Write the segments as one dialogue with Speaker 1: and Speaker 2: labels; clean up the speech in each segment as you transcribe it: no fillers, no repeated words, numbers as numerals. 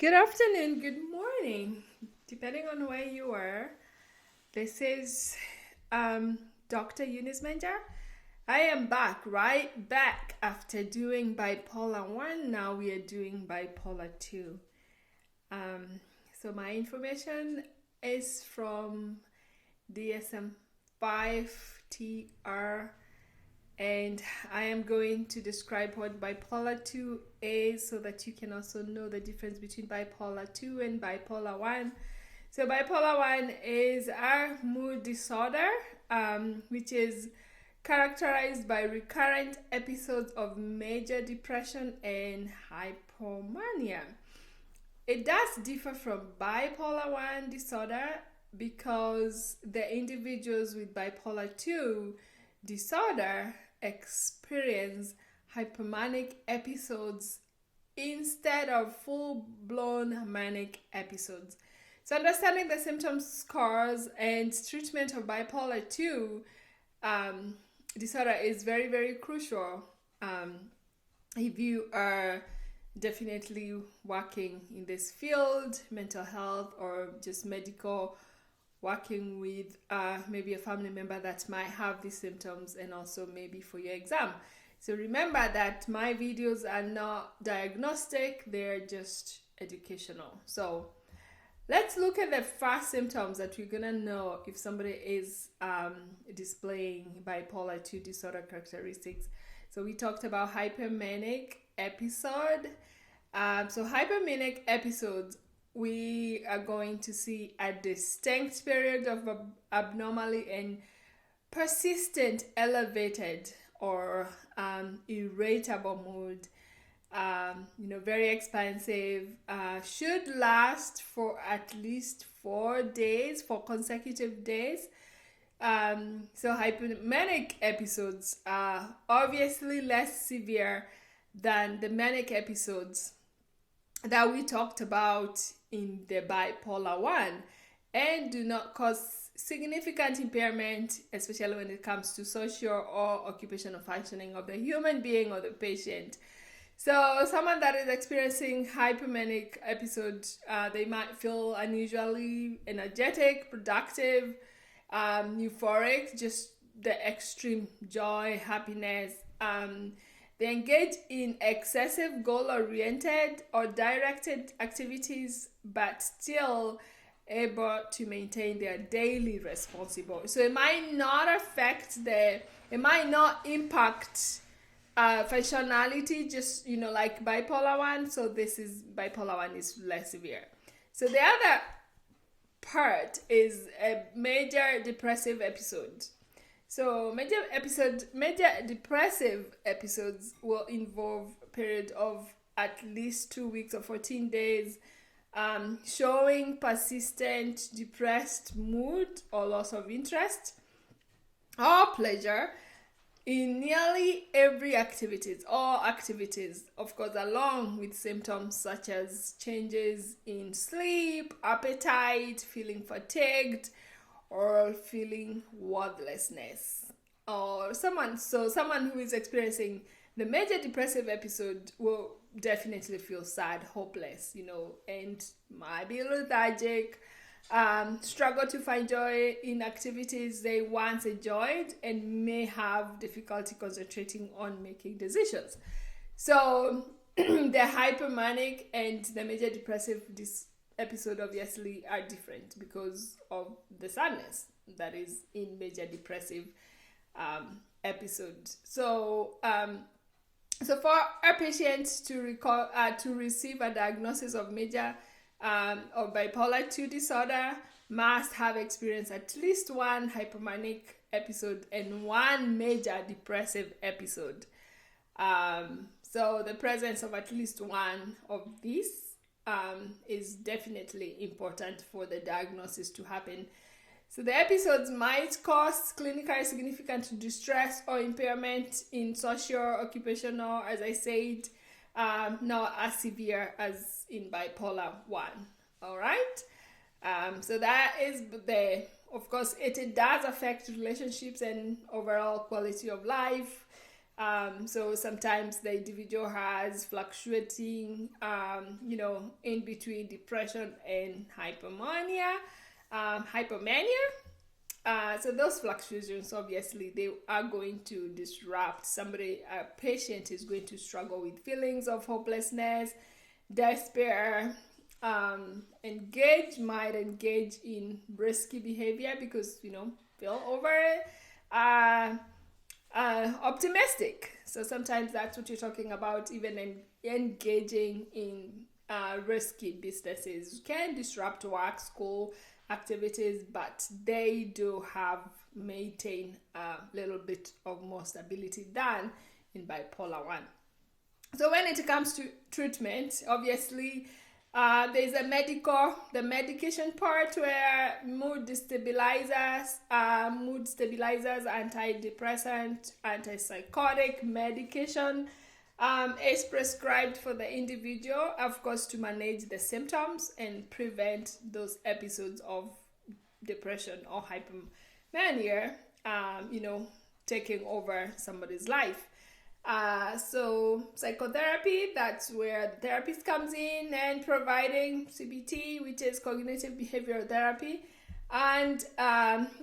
Speaker 1: Good afternoon, good morning, depending on where you are. This is Dr. Eunice Menja. I am back, right back after doing Bipolar 1. Now we are doing Bipolar 2. So my information is from DSM 5TR, and I am going to describe what bipolar 2 is so that you can also know the difference between bipolar 2 and bipolar 1. So bipolar 1 is a mood disorder, which is characterized by recurrent episodes of major depression and hypomania. It does differ from bipolar 1 disorder because the individuals with bipolar 2 disorder experience hypomanic episodes instead of full-blown manic episodes. So understanding the symptoms, cause, and treatment of bipolar 2 disorder is very, very crucial if you are definitely working in this field, mental health, or just medical, working with maybe a family member that might have these symptoms, and also maybe for your exam. So remember that my videos are not diagnostic, they're just educational. So let's look at the first symptoms that we're gonna know if somebody is displaying bipolar 2 disorder characteristics. So we talked about hypermanic episode. So hypermanic episodes, we are going to see a distinct period of abnormally and persistent elevated or irritable mood. Very expansive, should last for at least 4 days, 4 consecutive days. So hypomanic episodes are obviously less severe than the manic episodes that we talked about in the bipolar 1 and do not cause significant impairment, especially when it comes to social or occupational functioning of the human being or the patient. So someone that is experiencing hypomanic episodes, they might feel unusually energetic, productive, euphoric, just the extreme joy, happiness. They engage in excessive goal-oriented or directed activities, but still able to maintain their daily responsibility. So it might not impact functionality, just like bipolar 1. So bipolar 1 is less severe. So the other part is a major depressive episode. So major depressive episodes will involve a period of at least 2 weeks or 14 days, showing persistent depressed mood or loss of interest or pleasure in nearly every all activities, of course, along with symptoms such as changes in sleep, appetite, feeling fatigued, or feeling worthlessness. Or someone who is experiencing the major depressive episode will definitely feel sad, hopeless, and might be lethargic, struggle to find joy in activities they once enjoyed, and may have difficulty concentrating on making decisions. So the hypermanic and the major depressive episode obviously are different because of the sadness that is in major depressive episode. So for our patients to receive a diagnosis of major or bipolar 2 disorder, must have experienced at least one hypomanic episode and one major depressive episode. So the presence of at least one of these is definitely important for the diagnosis to happen. So the episodes might cause clinically significant distress or impairment in social, occupational, as I said, not as severe as in bipolar 1. All right. So that is of course, it does affect relationships and overall quality of life. So sometimes the individual has fluctuating, in between depression and hypomania. So those fluctuations, obviously, they are going to disrupt somebody. A patient is going to struggle with feelings of hopelessness, despair, might engage in risky behavior because, feel over optimistic. So sometimes that's what you're talking about, even engaging in risky businesses can disrupt work, school activities, but they do have maintain a little bit of more stability than in bipolar 1. So when it comes to treatment, obviously there's the medication part where mood stabilizers, antidepressant, antipsychotic medication is prescribed for the individual, of course, to manage the symptoms and prevent those episodes of depression or hypomania, taking over somebody's life. So psychotherapy, that's where the therapist comes in and providing CBT, which is cognitive behavioral therapy, and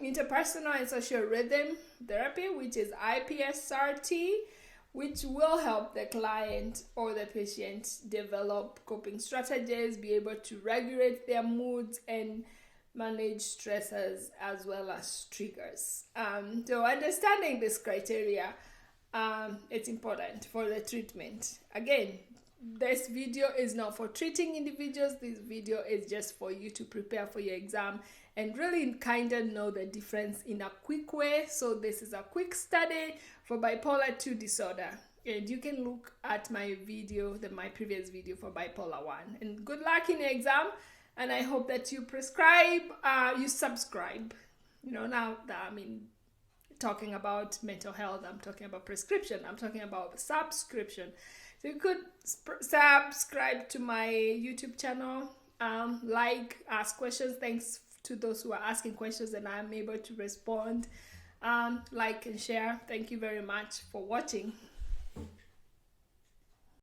Speaker 1: interpersonal and social rhythm therapy, which is IPSRT, which will help the client or the patient develop coping strategies, be able to regulate their moods and manage stressors as well as triggers. So understanding this criteria, it's important for the treatment. Again, this video is not for treating individuals. This video is just for you to prepare for your exam and really kind of know the difference in a quick way. So this is a quick study for bipolar 2 disorder. And you can look at my previous video for bipolar 1. And good luck in your exam. And I hope that you subscribe. Now that talking about mental health, I'm talking about prescription, I'm talking about subscription. So you could subscribe to my YouTube channel, ask questions. Thanks to those who are asking questions and I'm able to respond. Like and share. Thank you very much for watching.